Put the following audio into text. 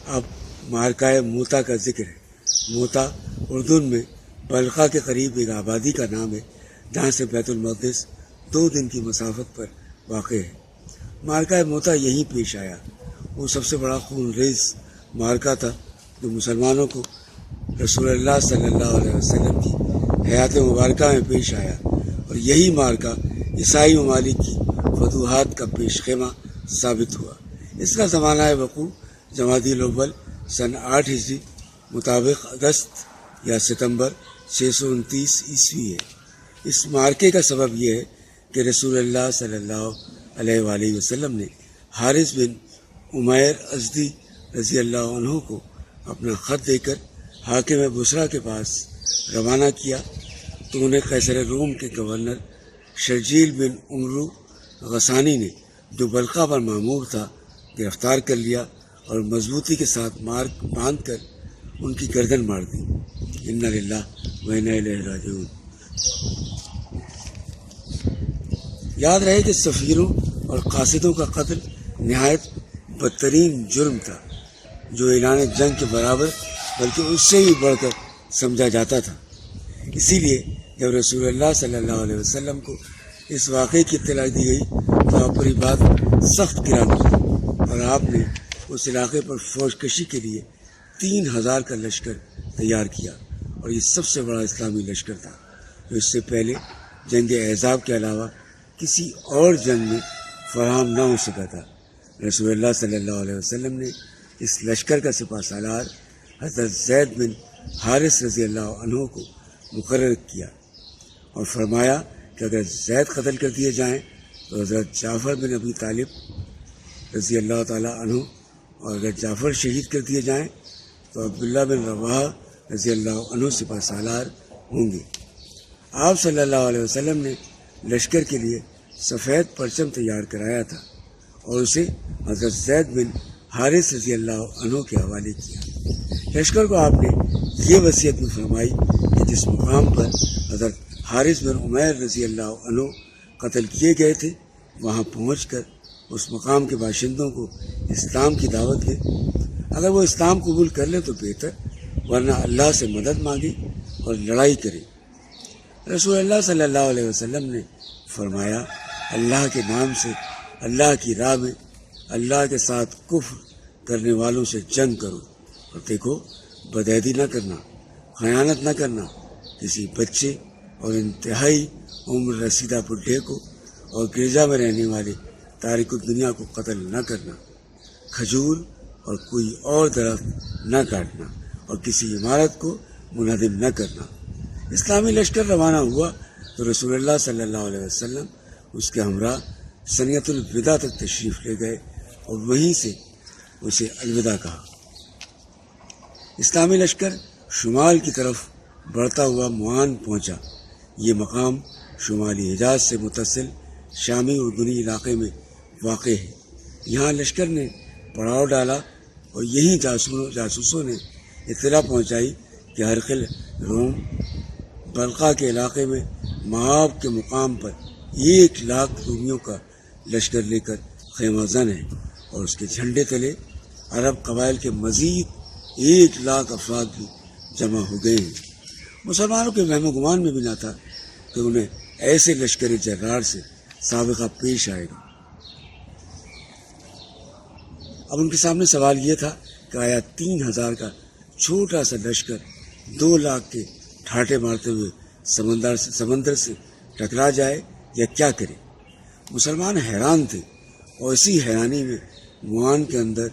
اب مارکہ موتا کا ذکر ہے۔ موتا اردن میں بلخا کے قریب ایک آبادی کا نام ہے جہاں سے بیت المقدس 2 دن کی مسافت پر واقع ہے۔ مارکہ موتا یہیں پیش آیا۔ وہ سب سے بڑا خون ریز مارکہ تھا جو مسلمانوں کو رسول اللہ صلی اللہ علیہ وسلم کی حیات مبارکہ میں پیش آیا، اور یہی مارکہ عیسائی ممالک کی فتوحات کا پیش خیمہ ثابت ہوا۔ اس کا زمانہ وقوع جمادی الاول سن 8 ہجری مطابق اگست یا ستمبر 629 عیسوی ہے۔ اس مارکے کا سبب یہ ہے کہ رسول اللہ صلی اللہ علیہ وآلہ وسلم نے حارث بن عمیر ازدی رضی اللہ عنہ کو اپنا خط دے کر حاکم بصرہ کے پاس روانہ کیا تو انہیں قیصر روم کے گورنر شرجیل بن عمرو غسانی نے، جو بلخا پر مامور تھا، گرفتار کر لیا اور مضبوطی کے ساتھ مار باندھ کر ان کی گردن مار دی۔ انا للہ و انا الیہ راجعون۔ یاد رہے کہ سفیروں اور قاصدوں کا قتل نہایت بدترین جرم تھا جو اعلان جنگ کے برابر بلکہ اس سے بھی بڑھ کر سمجھا جاتا تھا۔ اسی لیے جب رسول اللہ صلی اللہ علیہ وسلم کو اس واقعے کی اطلاع دی گئی تو آپ پر یہ بات سخت گران ہوئی اور آپ نے اس علاقے پر فوج کشی کے لیے 3000 کا لشکر تیار کیا، اور یہ سب سے بڑا اسلامی لشکر تھا جو اس سے پہلے جنگ احزاب کے علاوہ کسی اور جنگ میں فراہم نہ ہو سکا تھا۔ رسول اللہ صلی اللہ علیہ وسلم نے اس لشکر کا سپہ سالار حضرت زید بن حارث رضی اللہ عنہ کو مقرر کیا اور فرمایا کہ اگر زید قتل کر دیے جائیں تو حضرت جعفر بن ابی طالب رضی اللہ تعالیٰ عنہ، اور اگر جعفر شہید کر دیے جائیں تو عبداللہ بن رواحہ رضی اللہ عنہ سپہ سالار ہوں گے۔ آپ صلی اللہ علیہ وسلم نے لشکر کے لیے سفید پرچم تیار کرایا تھا اور اسے حضرت زید بن حارث رضی اللہ عنہ کے حوالے کیا۔ لشکر کو آپ نے یہ وصیت بھی فرمائی کہ جس مقام پر حضرت حارث بن عمیر رضی اللہ عنہ قتل کیے گئے تھے وہاں پہنچ کر اس مقام کے باشندوں کو اسلام کی دعوت دے۔ اگر وہ اسلام قبول کر لے تو بہتر، ورنہ اللہ سے مدد مانگے اور لڑائی کرے۔ رسول اللہ صلی اللہ علیہ وسلم نے فرمایا، اللہ کے نام سے اللہ کی راہ میں اللہ کے ساتھ کفر کرنے والوں سے جنگ کرو، اور دیکھو بدعہدی نہ کرنا، خیانت نہ کرنا، کسی بچے اور انتہائی عمر رسیدہ بڈھے کو اور گرجا میں رہنے والے تارک الدنیا کو قتل نہ کرنا، کھجور اور کوئی اور درخت نہ کاٹنا، اور کسی عمارت کو منہدم نہ کرنا۔ اسلامی لشکر روانہ ہوا تو رسول اللہ صلی اللہ علیہ وسلم اس کے ہمراہ ثنیۃ الوداع تک تشریف لے گئے اور وہیں سے اسے الوداع کہا۔ اسلامی لشکر شمال کی طرف بڑھتا ہوا معان پہنچا۔ یہ مقام شمالی حجاز سے متصل شامی اردنی علاقے میں واقع ہے۔ یہاں لشکر نے پڑاؤ ڈالا اور یہیں جاسوسوں نے اطلاع پہنچائی کہ ہرقل روم بلخا کے علاقے میں مآب کے مقام پر 1,00,000 رومیوں کا لشکر لے کر خیمہ زن ہے، اور اس کے جھنڈے تلے عرب قبائل کے مزید 1,00,000 افراد بھی جمع ہو گئے ہیں۔ مسلمانوں کے وہم و گمان میں بھی نہ تھا کہ انہیں ایسے لشکر جرار سے سابقہ پیش آئے گا۔ اب ان کے سامنے سوال یہ تھا کہ آیا 3,000 کا چھوٹا سا لشکر 2,00,000 کے ٹھاٹے مارتے ہوئے سمندر سے ٹکرا جائے یا کیا کرے؟ مسلمان حیران تھے، اور اسی حیرانی میں معان کے اندر